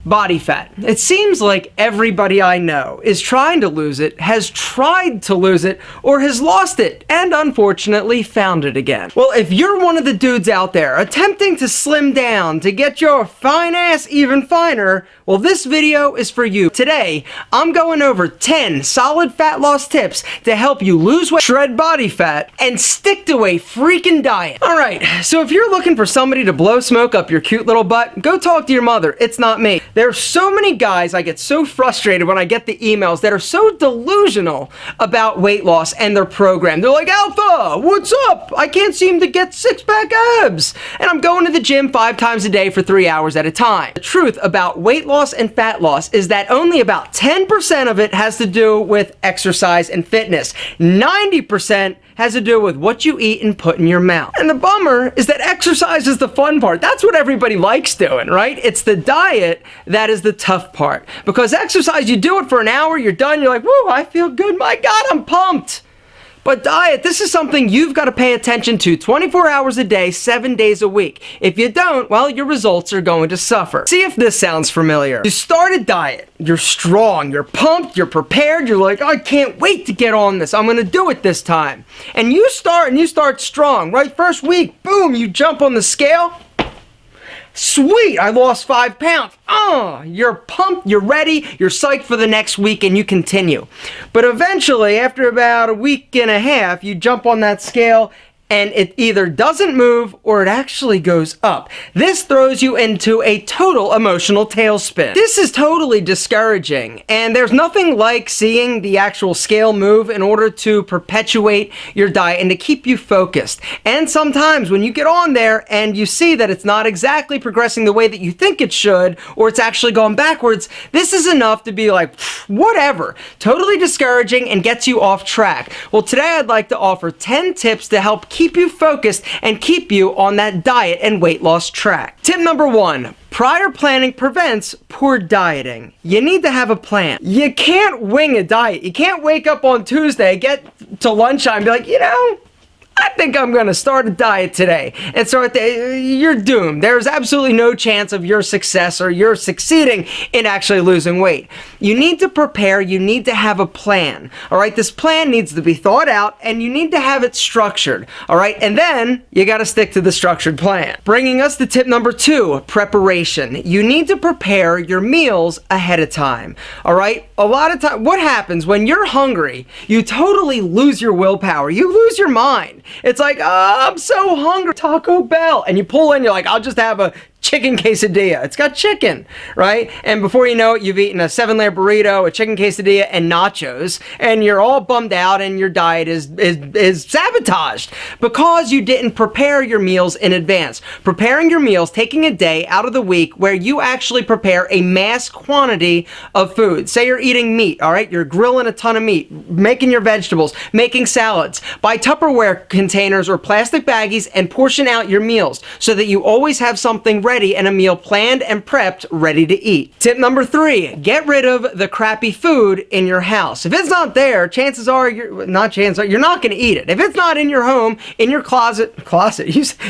Body fat. It seems like everybody I know is trying to lose it, has tried to lose it, or has lost it, and unfortunately found it again. Well, if you're one of the dudes out there attempting to slim down to get your fine ass even finer, well, this video is for you. Today, I'm going over 10 solid fat loss tips to help you lose weight, shred body fat, and stick to a freaking diet. Alright, so if you're looking for somebody to blow smoke up your cute little butt, go talk to your mother. It's not me. There's so many guys, I get so frustrated when I get the emails that are so delusional about weight loss and their program. They're like, Alpha, what's up? I can't seem to get six-pack abs. And I'm going to the gym 5 times a day for 3 hours at a time. The truth about weight loss and fat loss is that only about 10% of it has to do with exercise and fitness. 90% has to do with what you eat and put in your mouth. And the bummer is that exercise is the fun part. That's what everybody likes doing, right? It's the diet that is the tough part. Because exercise, you do it for an hour, you're done, you're like, whoa, I feel good, my God, I'm pumped. But diet, this is something you've got to pay attention to 24 hours a day, 7 days a week. If you don't, well, your results are going to suffer. See if this sounds familiar. You start a diet, you're strong, you're pumped, you're prepared, you're like, I can't wait to get on this, I'm gonna do it this time. And you start strong, right? First week, boom, you jump on the scale. Sweet, I lost 5 pounds. You're pumped, you're ready, you're psyched for the next week, and you continue. But eventually, after about a week and a half, you jump on that scale and it either doesn't move or it actually goes up. This throws you into a total emotional tailspin. This is totally discouraging, and there's nothing like seeing the actual scale move in order to perpetuate your diet and to keep you focused. And sometimes when you get on there and you see that it's not exactly progressing the way that you think it should, or it's actually going backwards, this is enough to be like, whatever. Totally discouraging and gets you off track. Well, today I'd like to offer 10 tips to help keep you focused and keep you on that diet and weight loss track. Tip number 1. Prior planning prevents poor dieting. You need to have a plan. You can't wing a diet. You can't wake up on Tuesday, get to lunchtime and be like, you know, I think I'm going to start a diet today. And so you're doomed. There's absolutely no chance of your success or you're succeeding in actually losing weight. You need to prepare. You need to have a plan. All right. This plan needs to be thought out and you need to have it structured. All right. And then you got to stick to the structured plan. Bringing us to tip number 2, preparation. You need to prepare your meals ahead of time. All right. A lot of time, what happens when you're hungry, you totally lose your willpower. You lose your mind. It's like, I'm so hungry, Taco Bell. And you pull in, you're like, I'll just have a chicken quesadilla. It's got chicken, right? And before you know it, you've eaten a 7-layer burrito, a chicken quesadilla, and nachos, and you're all bummed out and your diet is sabotaged because you didn't prepare your meals in advance. Preparing your meals, taking a day out of the week where you actually prepare a mass quantity of food. Say you're eating meat, all right? You're grilling a ton of meat, making your vegetables, making salads. Buy Tupperware containers or plastic baggies and portion out your meals so that you always have something ready and a meal planned and prepped, ready to eat. Tip number 3, get rid of the crappy food in your house. If it's not there, chances are you're not going to eat it. If it's not in your home, in your closet,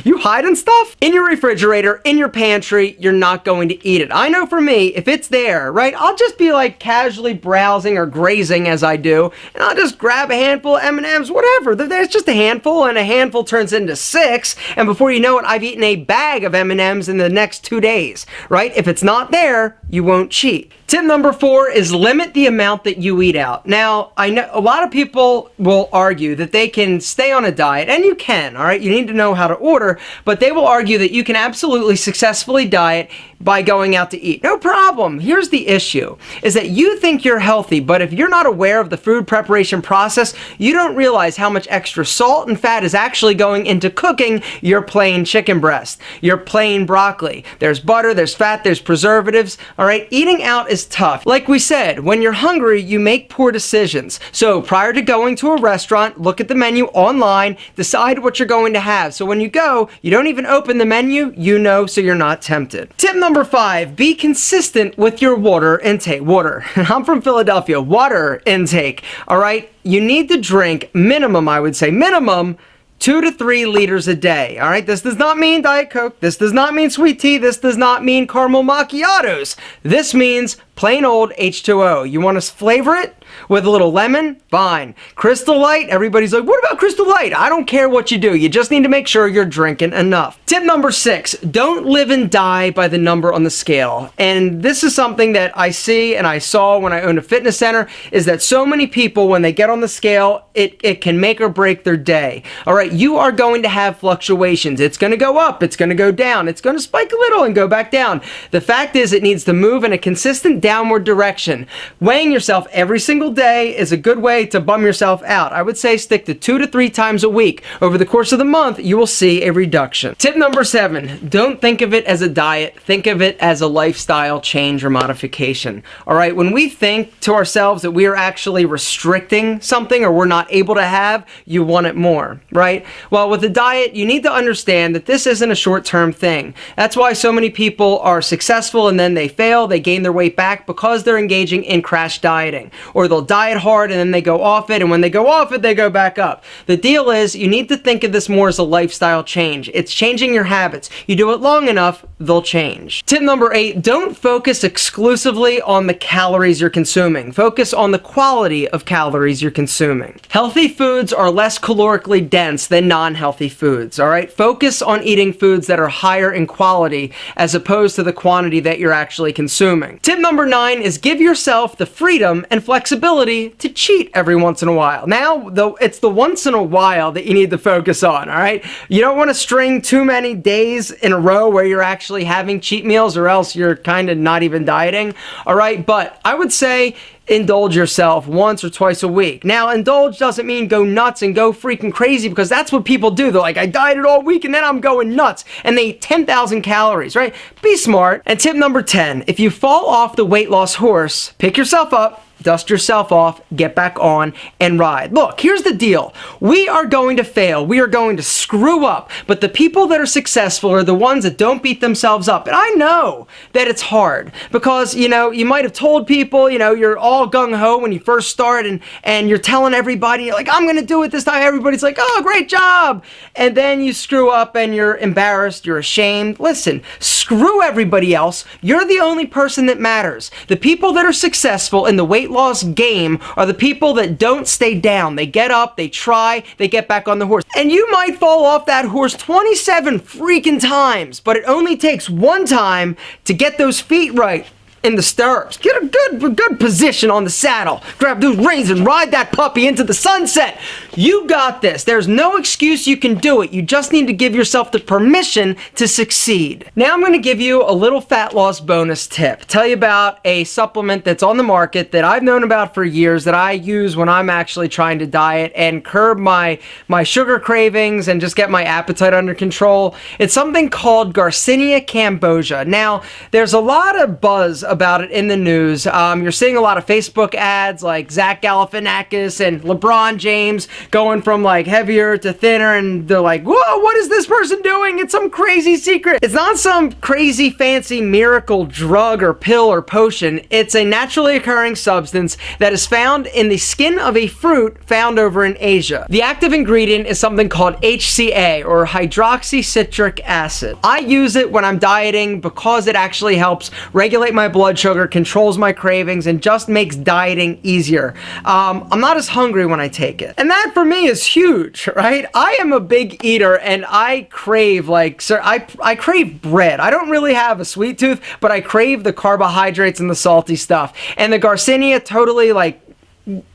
you hiding stuff? In your refrigerator, in your pantry, you're not going to eat it. I know for me, if it's there, right, I'll just be like casually browsing or grazing as I do, and I'll just grab a handful of M&Ms, whatever. There's just a handful, and a handful turns into 6, and before you know it, I've eaten a bag of M&Ms in the next 2 days, right? If it's not there, you won't cheat. Tip number 4 is limit the amount that you eat out. Now, I know a lot of people will argue that they can stay on a diet, and you can, all right? You need to know how to order, but they will argue that you can absolutely successfully diet by going out to eat. No problem. Here's the issue, is that you think you're healthy, but if you're not aware of the food preparation process, you don't realize how much extra salt and fat is actually going into cooking your plain chicken breast, your plain broccoli. There's butter, there's fat, there's preservatives, all right? Eating out is tough. Like we said, when you're hungry, you make poor decisions. So prior to going to a restaurant, look at the menu online, decide what you're going to have. So when you go, you don't even open the menu, you know, so you're not tempted. Tip number 5, be consistent with your water intake. Water. I'm from Philadelphia. Water intake. All right. You need to drink minimum, I would say, minimum 2 to 3 liters a day. All right, this does not mean Diet Coke. This does not mean sweet tea. This does not mean caramel macchiatos. This means plain old H2O. You want to flavor it with a little lemon? Fine. Crystal Light, everybody's like, what about Crystal Light? I don't care what you do. You just need to make sure you're drinking enough. Tip number 6, don't live and die by the number on the scale. And this is something that I see and I saw when I owned a fitness center, is that so many people, when they get on the scale, it can make or break their day. All right, you are going to have fluctuations. It's going to go up. It's going to go down. It's going to spike a little and go back down. The fact is, it needs to move in a consistent downward direction. Weighing yourself every single day is a good way to bum yourself out. I would say stick to 2 to 3 times a week. Over the course of the month, you will see a reduction. Tip number 7, don't think of it as a diet. Think of it as a lifestyle change or modification. All right, when we think to ourselves that we are actually restricting something or we're not able to have, you want it more, right? Well, with a diet, you need to understand that this isn't a short-term thing. That's why so many people are successful and then they fail, they gain their weight back because they're engaging in crash dieting. Or they'll diet hard and then they go off it, and when they go off it, they go back up. The deal is, you need to think of this more as a lifestyle change. It's changing your habits. You do it long enough, they'll change. Tip number 8, don't focus exclusively on the calories you're consuming. Focus on the quality of calories you're consuming. Healthy foods are less calorically dense than non-healthy foods, all right? Focus on eating foods that are higher in quality as opposed to the quantity that you're actually consuming. Tip number 9 is give yourself the freedom and flexibility to cheat every once in a while. Now, though, it's the once in a while that you need to focus on, all right? You don't want to string too many days in a row where you're actually having cheat meals, or else you're kind of not even dieting, all right? But I would say indulge yourself once or twice a week. Now, indulge doesn't mean go nuts and go freaking crazy, because that's what people do. They're like, I dieted all week and then I'm going nuts, and they eat 10,000 calories, right? Be smart. And tip number 10, if you fall off the weight loss horse, pick yourself up, dust yourself off, get back on, and ride. Look, here's the deal. We are going to fail. We are going to screw up. But the people that are successful are the ones that don't beat themselves up. And I know that it's hard because, you know, you might have told people, you know, you're all gung-ho when you first start, and you're telling everybody, like, I'm going to do it this time. Everybody's like, oh, great job. And then you screw up and you're embarrassed. You're ashamed. Listen, screw everybody else. You're the only person that matters. The people that are successful in the weight loss game are the people that don't stay down. They get up, they try, they get back on the horse. And you might fall off that horse 27 freaking times, but it only takes one time to get those feet right in the stirrups. Get a good position on the saddle. Grab those reins and ride that puppy into the sunset. You got this. There's no excuse. You can do it. You just need to give yourself the permission to succeed. Now I'm going to give you a little fat loss bonus tip. Tell you about a supplement that's on the market that I've known about for years, that I use when I'm actually trying to diet and curb my sugar cravings and just get my appetite under control. It's something called Garcinia Cambogia. Now, there's a lot of buzz about it in the news. You're seeing a lot of Facebook ads like Zach Galifianakis and LeBron James going from like heavier to thinner, and they're like, whoa, what is this person doing? It's some crazy secret. It's not some crazy fancy miracle drug or pill or potion. It's a naturally occurring substance that is found in the skin of a fruit found over in Asia. The active ingredient is something called HCA, or hydroxycitric acid. I use it when I'm dieting because it actually helps regulate my blood sugar, controls my cravings, and just makes dieting easier. I'm not as hungry when I take it. And that for me is huge, right? I am a big eater and I crave, like, sir, I crave bread. I don't really have a sweet tooth, but I crave the carbohydrates and the salty stuff. And the Garcinia totally, like,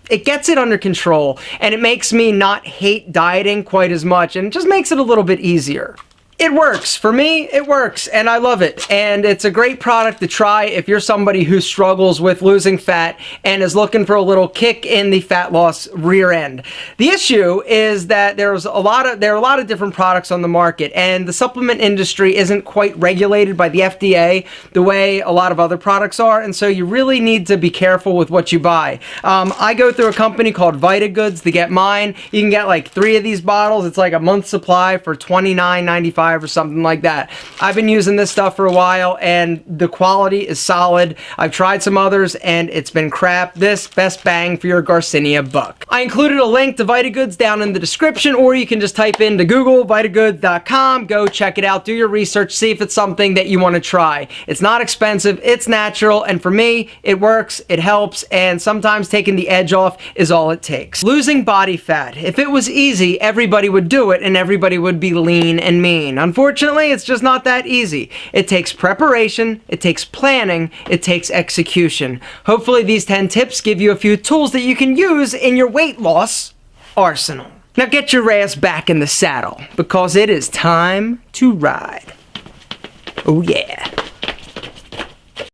it gets it under control, and it makes me not hate dieting quite as much, and it just makes it a little bit easier. It works. For me, it works, and I love it. And it's a great product to try if you're somebody who struggles with losing fat and is looking for a little kick in the fat loss rear end. The issue is that there are a lot of different products on the market, and the supplement industry isn't quite regulated by the FDA the way a lot of other products are, and so you really need to be careful with what you buy. I go through a company called VitaGoods to get mine. You can get like 3 of these bottles. It's like a month's supply for $29.95. 25 or something like that. I've been using this stuff for a while and the quality is solid. I've tried some others and it's been crap. This, best bang for your Garcinia buck. I included a link to Vitagoods down in the description, or you can just type into Google vitagoods.com, go check it out, do your research, see if it's something that you want to try. It's not expensive, it's natural, and for me, it works, it helps, and sometimes taking the edge off is all it takes. Losing body fat. If it was easy, everybody would do it and everybody would be lean and mean. Unfortunately, it's just not that easy. It takes preparation, it takes planning, it takes execution. Hopefully these 10 tips give you a few tools that you can use in your weight loss arsenal. Now get your ass back in the saddle, because it is time to ride. Oh yeah.